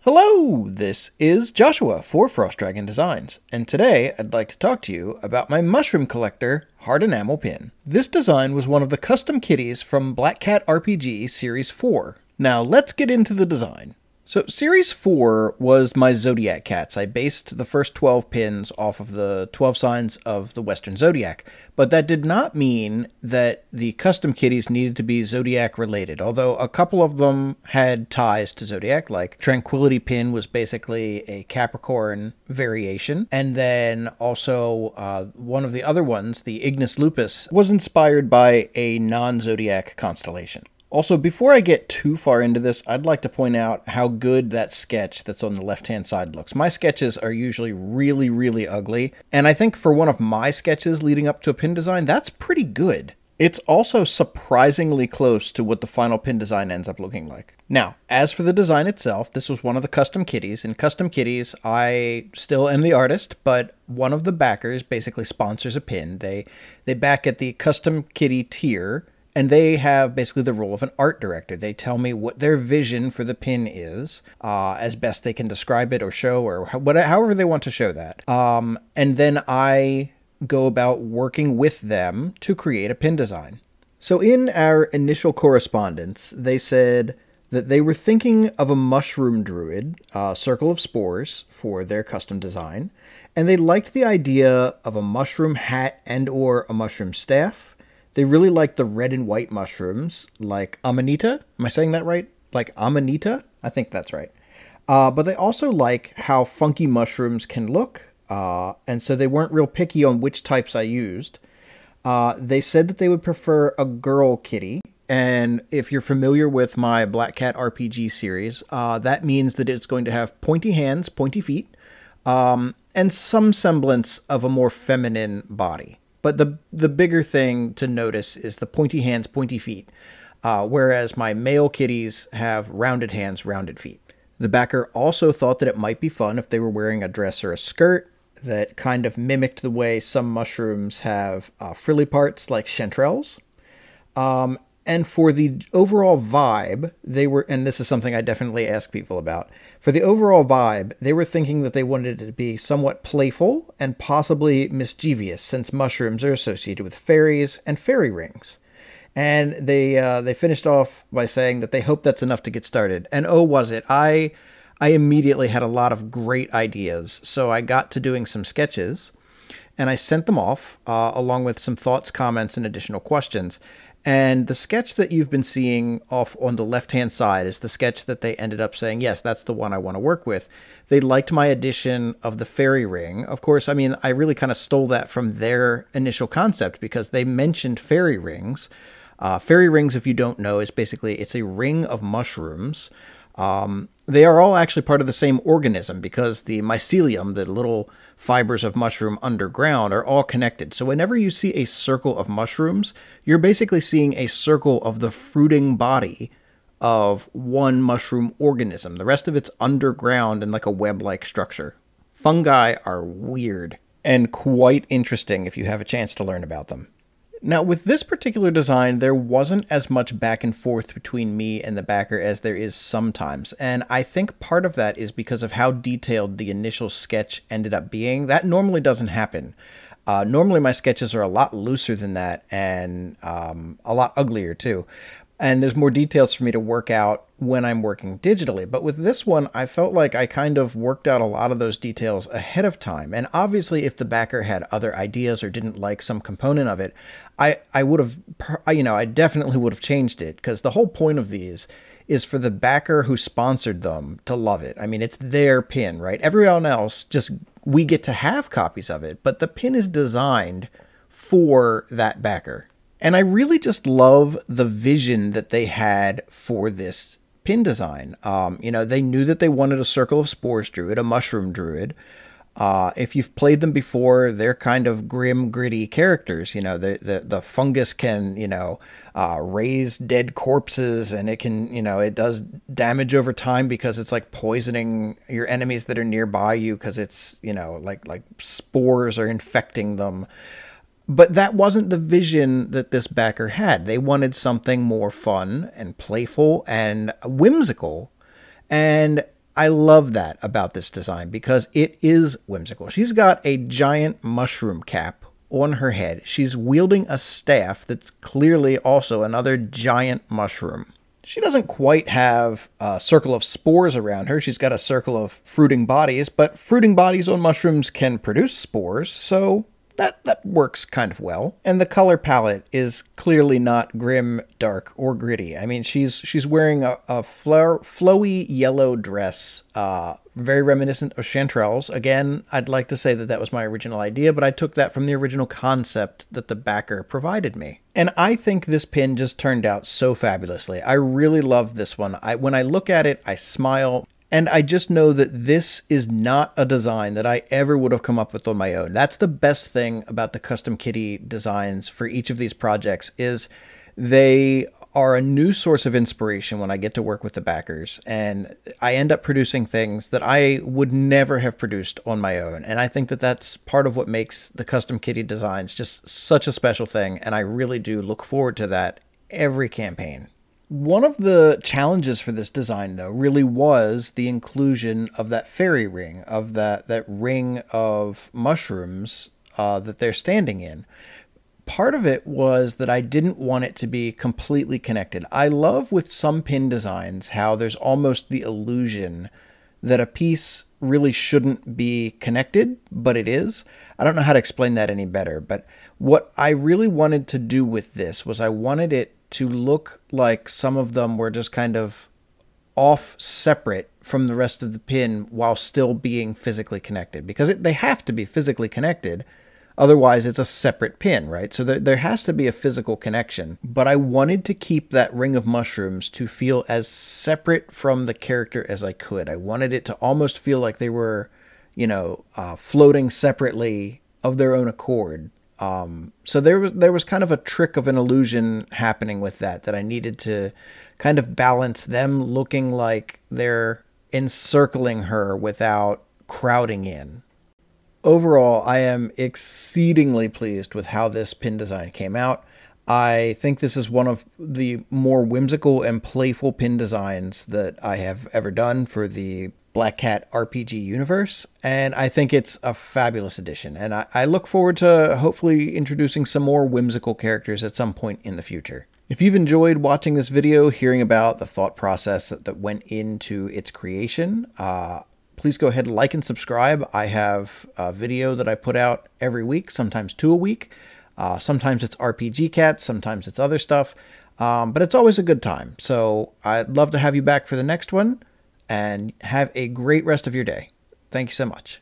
Hello, this is Joshua for Frost Dragon Designs, and today I'd like to talk to you about my Mushroom Collector Hard Enamel Pin. This design was one of the Custom Kitties from Black Cat RPG Series 4. Now let's get into the design. So Series 4 was my Zodiac cats. I based the first 12 pins off of the 12 signs of the Western Zodiac, but that did not mean that the custom kitties needed to be Zodiac related, although a couple of them had ties to Zodiac, like Tranquility Pin was basically a Capricorn variation, and then also one of the other ones, the Ignis Lupus, was inspired by a non-Zodiac constellation. Also, before I get too far into this, I'd like to point out how good that sketch that's on the left-hand side looks. My sketches are usually really, really ugly, and I think for one of my sketches leading up to a pin design, that's pretty good. It's also surprisingly close to what the final pin design ends up looking like. Now, as for the design itself, this was one of the Custom Kitties. In Custom Kitties, I still am the artist, but one of the backers basically sponsors a pin. They back at the Custom Kitty tier, and they have basically the role of an art director. They tell me what their vision for the pin is, as best they can describe it or show, or however they want to show that. And then I go about working with them to create a pin design. So in our initial correspondence, they said that they were thinking of a mushroom druid, Circle of Spores, for their custom design, and they liked the idea of a mushroom hat and or a mushroom staff. They really like the red and white mushrooms, like Amanita. Am I saying that right? Like Amanita? I think that's right. But they also like how funky mushrooms can look, and so they weren't real picky on which types I used. They said that they would prefer a girl kitty, and if you're familiar with my Black Cat RPG series, that means that it's going to have pointy hands, pointy feet, and some semblance of a more feminine body. But the bigger thing to notice is the pointy hands, pointy feet, whereas my male kitties have rounded hands, rounded feet. The backer also thought that it might be fun if they were wearing a dress or a skirt that kind of mimicked the way some mushrooms have frilly parts like chanterelles. And for the overall vibe, they were, and this is something I definitely ask people about, for the overall vibe, they were thinking that they wanted it to be somewhat playful and possibly mischievous, since mushrooms are associated with fairies and fairy rings. And they finished off by saying that they hope that's enough to get started. And oh, was it? I immediately had a lot of great ideas, so I got to doing some sketches, and I sent them off, along with some thoughts, comments, and additional questions. And the sketch that you've been seeing off on the left-hand side is the sketch that they ended up saying, yes, that's the one I want to work with. They liked my addition of the fairy ring. Of course, I mean, I really kind of stole that from their initial concept because they mentioned fairy rings. Fairy rings, if you don't know, is basically, it's a ring of mushrooms. They are all actually part of the same organism because the mycelium, the little fibers of mushroom underground, are all connected. So whenever you see a circle of mushrooms, you're basically seeing a circle of the fruiting body of one mushroom organism. The rest of it's underground in like a web-like structure. Fungi are weird and quite interesting if you have a chance to learn about them. Now, with this particular design, there wasn't as much back and forth between me and the backer as there is sometimes, and I think part of that is because of how detailed the initial sketch ended up being. That normally doesn't happen. Normally my sketches are a lot looser than that, and a lot uglier too. And there's more details for me to work out when I'm working digitally. But with this one, I felt like I kind of worked out a lot of those details ahead of time. And obviously, if the backer had other ideas or didn't like some component of it, I would have, I definitely would have changed it. Because the whole point of these is for the backer who sponsored them to love it. I mean, it's their pin, right? Everyone else, just, we get to have copies of it. But the pin is designed for that backer. And I really just love the vision that they had for this pin design. They knew that they wanted a Circle of Spores Druid, a mushroom druid. If you've played them before, they're kind of grim, gritty characters. The fungus can, raise dead corpses, and it can, it does damage over time because it's like poisoning your enemies that are nearby you because it's, like spores are infecting them. But that wasn't the vision that this backer had. They wanted something more fun and playful and whimsical. And I love that about this design because it is whimsical. She's got a giant mushroom cap on her head. She's wielding a staff that's clearly also another giant mushroom. She doesn't quite have a circle of spores around her. She's got a circle of fruiting bodies, but fruiting bodies on mushrooms can produce spores, so that works kind of well. And the color palette is clearly not grim, dark, or gritty. I mean, she's wearing a flowy yellow dress, very reminiscent of Chanterelle's. Again, I'd like to say that was my original idea, but I took that from the original concept that the backer provided me. And I think this pin just turned out so fabulously. I really love this one. When I look at it, I smile. And I just know that this is not a design that I ever would have come up with on my own. That's the best thing about the Custom Kitty designs for each of these projects is they are a new source of inspiration when I get to work with the backers. And I end up producing things that I would never have produced on my own. And I think that that's part of what makes the Custom Kitty designs just such a special thing. And I really do look forward to that every campaign. One of the challenges for this design, though, really was the inclusion of that fairy ring, of that ring of mushrooms that they're standing in. Part of it was that I didn't want it to be completely connected. I love with some pin designs how there's almost the illusion that a piece really shouldn't be connected, but it is. I don't know how to explain that any better, but what I really wanted to do with this was I wanted it to look like some of them were just kind of off separate from the rest of the pin while still being physically connected, because they have to be physically connected. Otherwise, it's a separate pin, right? So there has to be a physical connection. But I wanted to keep that ring of mushrooms to feel as separate from the character as I could. I wanted it to almost feel like they were, floating separately of their own accord. So there was kind of a trick of an illusion happening with that I needed to kind of balance them looking like they're encircling her without crowding in. Overall, I am exceedingly pleased with how this pin design came out. I think this is one of the more whimsical and playful pin designs that I have ever done for the Black Cat RPG universe, and I think it's a fabulous addition, and I look forward to hopefully introducing some more whimsical characters at some point in the future. If you've enjoyed watching this video, hearing about the thought process that went into its creation, please go ahead and like and subscribe. I have a video that I put out every week, sometimes 2 a week. Sometimes it's RPG Cats, sometimes it's other stuff, but it's always a good time. So I'd love to have you back for the next one, and have a great rest of your day. Thank you so much.